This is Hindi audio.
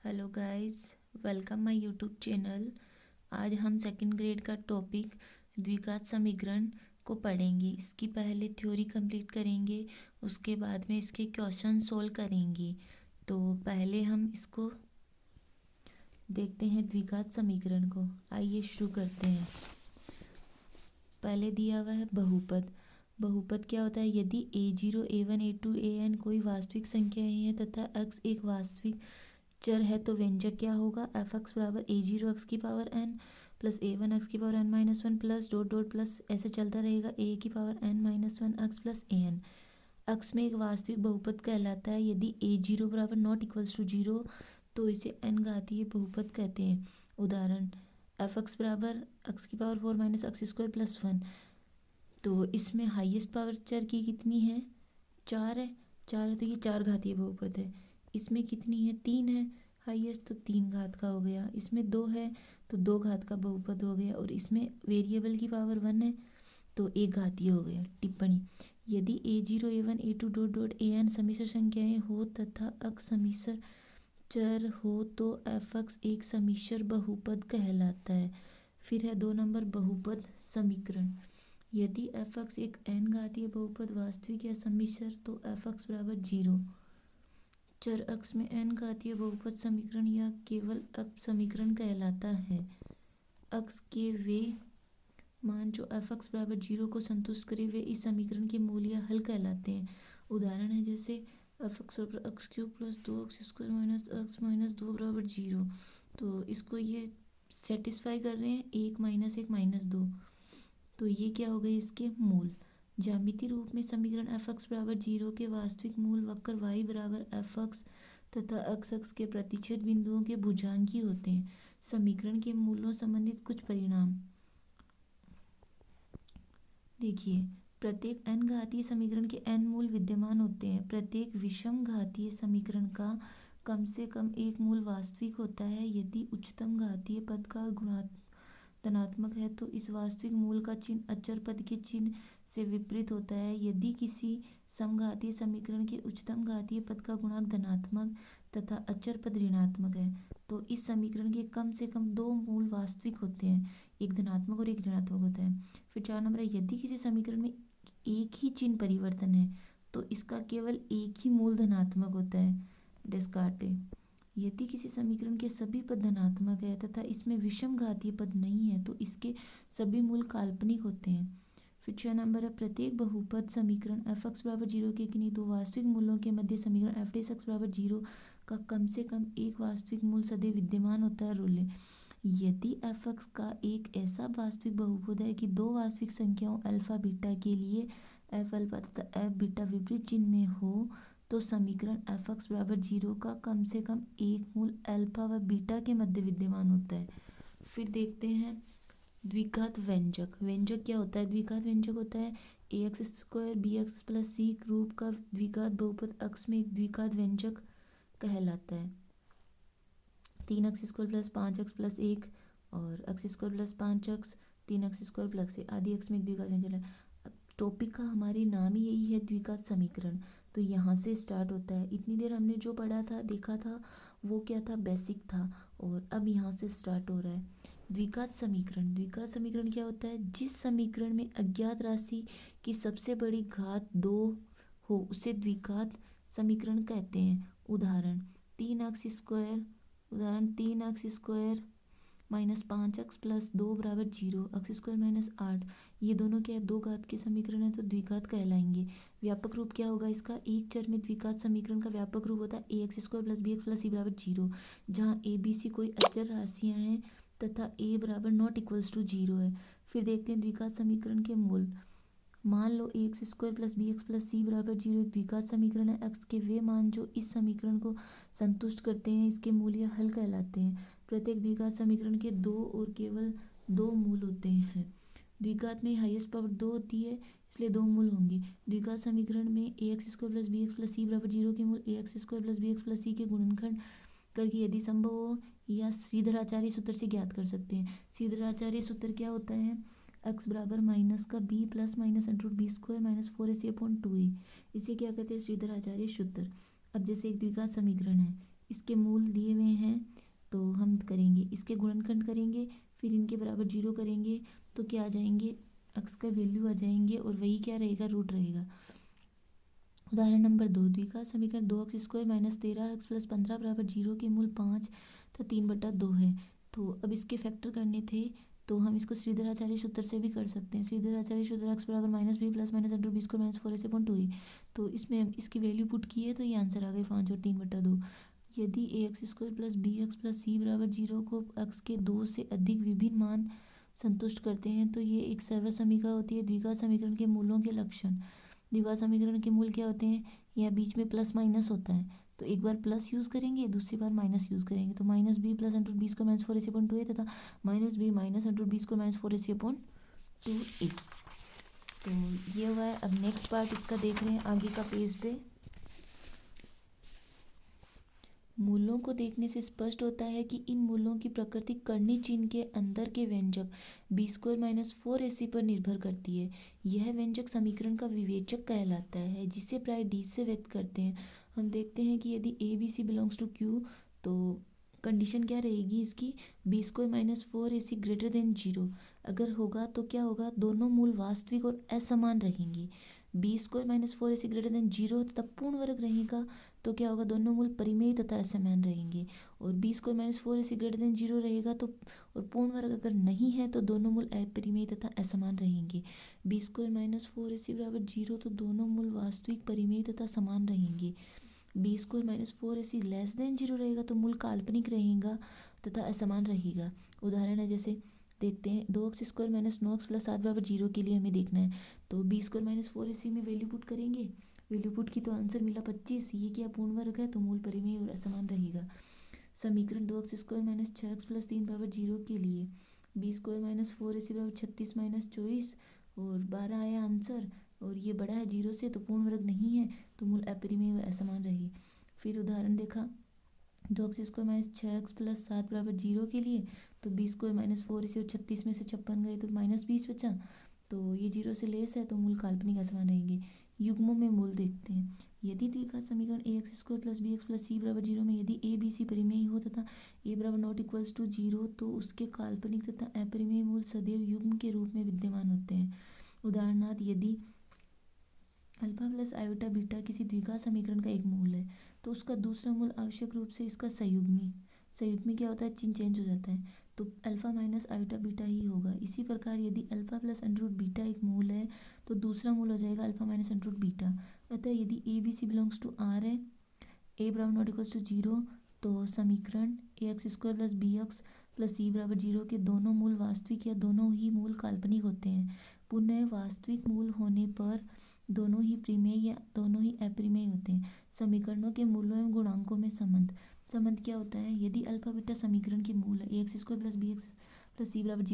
Hello guys, welcome my YouTube channel. आज हम सेकंड ग्रेड का टॉपिक द्विघात समीकरण को पढ़ेंगे। इसकी पहले थ्योरी कंप्लीट करेंगे, उसके बाद में इसके क्वेश्चन सोल्व करेंगे। तो पहले हम इसको देखते हैं द्विघात समीकरण को। आइए शुरू करते हैं। पहले दिया हुआ है बहुपद। बहुपद क्या होता है? यदि a0 a1 a2 an कोई वास्तविक संख्याएं हैं तथा x एक वास्तविक चर है तो व्यंजक क्या होगा? एफ एक्स बराबर a0 एक्स की power n plus a1 x की power n-1 plus dot dot plus ऐसे चलता रहेगा a की power n-1 x plus an। X में एक वास्तविक बहुपद कहलाता है यदि a0 बराबर नॉट इक्वल्स टू 0, तो इसे n घातीय बहुपद कहते हैं। उदाहरण एफ एक्स बराबर एक्स की power 4 minus x square plus 1। तो इसमें हाईएस्ट पावर चर की कितनी है? 4 है। 4 है तो ये 4 घातीय बहुपद है। इसमें कितनी है? 3 है हाईएस्ट, तो 3 घात का हो गया। इसमें 2 है तो 2 घात का बहुपद हो गया। और इसमें वेरिएबल की पावर 1 है तो 1 घातीय हो गया। टिप्पणी: यदि a0 a1 a2 dot dot an समिश्र संख्याएं हो तथा x समिश्र चर हो तो एफ एक्स एक समिश्र बहुपद कहलाता है। फिर है 2 नंबर बहुपद समीकरण। यदि एफ एक्स एक n घातीय बहुपद वास्तविक या समिश्र तो एफ एक्स बराबर 0। चर x में n घातीय बहुपद समीकरण या केवल अप समीकरण कहलाता है। x के वे मान जो एफ एक्स बराबर 0 को संतुष्ट करे वे इस समीकरण के मूल या हल कहलाते हैं। उदाहरण है जैसे एफ एक्स बराबर x cube plus 2x square minus x minus 2 बराबर 0। तो इसको ये सेटिस्फाई कर रहे हैं, 1 माइनस 1 माइनस 2। तो ये क्या हो गए इसके मूल। ज्यामितीय रूप में समीकरण एफ एक्स बराबर 0 के वास्तविक मूल वक्र y बराबर एफ एक्स तथा एक्स एक्स के प्रतिच्छेद बिंदुओं के भुजांकी होते हैं। समीकरण के मूलों संबंधित कुछ परिणाम देखिए। प्रत्येक n घातीय समीकरण के n मूल विद्यमान होते हैं। प्रत्येक विषम घातीय समीकरण का कम से कम एक मूल वास्तविक होता है। यदि उच्चतम घातीय पद का गुणांक धनात्मक है तो इस वास्तविक मूल का चिन्ह अचर पद के चिन्ह से विपरीत होता है। यदि किसी समघातीय समीकरण के उच्चतम घातीय पद का गुणांक धनात्मक तथा अचर पद ऋणात्मक है तो इस समीकरण के कम से कम 2 मूल वास्तविक होते हैं, एक धनात्मक और एक ऋणात्मक होता है। फिर 4 नंबर है, यदि किसी समीकरण में एक ही चिन्ह परिवर्तन है तो इसका केवल एक ही मूल धनात्मक होता है। डेस्कार्टे: यदि किसी समीकरण के सभी पद धनात्मक है तथा इसमें विषम घातीय पद नहीं है तो इसके सभी मूल काल्पनिक होते हैं। फिर 6 नंबर है, प्रत्येक बहुपद समीकरण एफ एक्स बराबर 0 के किन्हीं दो वास्तविक मूलों के मध्य समीकरण एफ डी एक्स बराबर 0 का कम से कम एक वास्तविक मूल सदैव विद्यमान होता है। रूल: यदि एफ एक्स का एक ऐसा वास्तविक बहुपद है कि दो वास्तविक संख्याओं अल्फा बीटा के लिए एफ अल्फा तथा एफ बीटा विपरीत चिन्ह में हो तो समीकरण एफ एक्स बराबर 0 का कम से कम एक मूल अल्फा व बीटा के मध्य विद्यमान होता है। फिर देखते हैं द्विघात व्यंजक। व्यंजक क्या होता है? द्विघात व्यंजक होता है a x square b x plus c रूप का द्विघात बहुपद एक्स में एक द्विघात व्यंजक कहलाता है। 3x square plus 5x plus 1 और x square plus 5x 3x square plus 1 आदि x में एक द्विघात व्यंजक है। टॉपिक का हमारी नाम ही यही है द्विघात समीकरण, तो यहाँ से स्टार्ट होता है। इतनी देर हमने जो पढ़ा था देखा था वो क्या था? बेसिक था। और अब यहाँ से स्टार्ट हो रहा है द्विघात समीकरण। द्विघात समीकरण क्या होता है? जिस समीकरण में अज्ञात राशि की सबसे बड़ी घात 2 हो उसे द्विघात समीकरण कहते हैं। उदाहरण 3x स्क्वायर उदाहरण 3x square minus 5x plus 2 बराबर 0, एक्स स्क्वायर माइनस 8। ये दोनों क्या है? दो घात के समीकरण है तो द्विघात कहलाएंगे। व्यापक रूप क्या होगा इसका? एक चर में द्विघात समीकरण का व्यापक रूप होता है a x square plus b x plus c बराबर 0, जहाँ ए बी सी कोई अचर राशियाँ हैं तथा ए बराबर नॉट इक्वल्स टू 0 है। फिर देखते हैं द्विघात समीकरण के मूल। मान लो a x square plus b x plus c बराबर 0 एक द्विघात समीकरण है। एक्स के वे मान जो इस समीकरण को संतुष्ट करते हैं इसके मूल या हल कहलाते हैं। प्रत्येक द्विघात समीकरण के दो और केवल दो मूल होते हैं। द्विघात में हाईएस्ट पावर 2 होती है इसलिए दो मूल होंगे। द्विघात समीकरण में a x square plus b x plus c बराबर 0 के मूल a x square plus b x plus c के गुणनखंड करके यदि संभव हो या श्रीधराचार्य सूत्र से ज्ञात कर सकते हैं। श्रीधराचार्य सूत्र क्या होता है? एक्स बराबर माइनस का B plus minus under root B square minus 4ac upon 2a। इसे क्या कहते हैं? श्रीधराचार्य सूत्र। अब जैसे एक द्विघात समीकरण है, इसके मूल दिए हुए हैं तो हम करेंगे, इसके गुणनखंड करेंगे, फिर इनके बराबर 0 करेंगे तो क्या आ जाएंगे, x का वैल्यू आ जाएंगे और वही क्या रहेगा, रूट रहेगा। उदाहरण नंबर 2, द्विघात समीकरण 2x² माइनस 13x प्लस 15 बराबर 0 के मूल 5 तथा 3/2 है। तो अब इसके फैक्टर करने थे तो हम इसको श्रीधराचार्य सूत्र से भी कर सकते हैं। श्रीधराचार्य सूत्र x बराबर -b plus minus under b² minus 4ac/2 तो इसमें हम इसकी वैल्यू पुट किए तो ये आंसर आ गए 5 और 3/2। यदि ax² plus bx plus c बराबर 0 को x के 2 से अधिक विभिन्न मान संतुष्ट करते हैं तो ये एक सर्वसमीका होती है। द्विघात समीकरण के मूलों के लक्षण, द्विघात समीकरण के मूल क्या होते हैं, यहाँ बीच में प्लस माइनस होता है तो एक बार प्लस यूज़ करेंगे, दूसरी बार माइनस यूज़ करेंगे तो -b plus under b² minus 4ac/2 है तथा -b minus under b² minus 4ac/2a। तो ये हुआ है। अब नेक्स्ट पार्ट इसका देख रहे हैं आगे का पेज पे। मूलों को देखने से स्पष्ट होता है कि इन मूलों की प्रकृति कर्णी चिन्ह के अंदर के व्यंजक b² माइनस 4ac पर निर्भर करती है। यह व्यंजक समीकरण का विवेचक कहलाता है जिसे प्राय d से व्यक्त करते हैं। हम देखते हैं कि यदि a b c belongs to q तो कंडीशन क्या रहेगी इसकी, b² minus 4ac greater than 0 अगर होगा तो क्या होगा, दोनों मूल वास्तविक और असमान रहेंगे। b² minus 4ac greater than 0 तथा पूर्ण वर्ग रहेगा तो क्या होगा, दोनों मूल परिमेय तथा असमान रहेंगे। और b² minus 4ac greater than 0 रहेगा तो और पूर्ण वर्ग अगर नहीं है तो दोनों मूल अपरिमेय तथा असमान रहेंगे। b² माइनस 4ac बराबर 0 तो दोनों मूल वास्तविक परिमेय तथा समान रहेंगे। b² minus 4ac less than 0 रहेगा तो मूल काल्पनिक रहेगा तथा असमान रहेगा। उदाहरण है जैसे देखते हैं 2x² माइनस 9x प्लस 7 बराबर 0 के लिए हमें देखना है तो b² माइनस 4ac में वैल्यू पुट करेंगे, वैल्यू पुट की तो आंसर मिला 25। ये क्या पूर्ण वर्ग है तो मूल परिमेय और असमान रहेगा। समीकरण 2x² माइनस 6x प्लस 3 बराबर 0 के लिए b² माइनस 4ac बराबर 36 माइनस 24 और 12 आया आंसर और ये बड़ा है 0 से तो पूर्ण वर्ग नहीं है तो मूल अपरिमेय व असमान रहे। फिर उदाहरण देखा 2x² माइनस 6x प्लस 7 बराबर 0 के लिए तो b² माइनस 4ac और 36 में से 56 गए तो -20 बचा तो ये 0 से लेस है तो मूल काल्पनिक असमान रहेंगे। युग्मों में मूल देखते हैं। यदि द्विघात समीकरण ax² plus bx plus c बराबर 0 में यदि a b c परिमेय हो तथा a बराबर नॉट इक्वल्स टू 0 तो उसके काल्पनिक तथा अपरिमेय मूल सदैव युग्म के रूप में विद्यमान होते हैं। उदाहरणार्थ यदि अल्फा प्लस आयोटा बीटा किसी द्विघात समीकरण का एक मूल है तो उसका दूसरा मूल आवश्यक रूप से इसका संयुग्मी क्या होता है, चिन्ह चेंज हो जाता है तो अल्फा माइनस आयोटा बीटा ही होगा। इसी प्रकार यदि alpha plus under root beta एक मूल है तो दूसरा मूल हो जाएगा alpha minus under root beta. अतः यदि A B C belongs to R है, ए बराबर नॉट इक्वल्स टू 0 तो समीकरण ax² plus bx plus c बराबर 0 के दोनों मूल वास्तविक या दोनों ही मूल काल्पनिक होते हैं। पुनः वास्तविक मूल होने पर दोनों ही परिमेय या दोनों ही अपरिमेय होते हैं। समीकरणों के मूलों एवं गुणांकों में संबंध क्या होता है, यदि अल्फा बीटा समीकरण के मूल है ax² plus bx plus c बराबर 0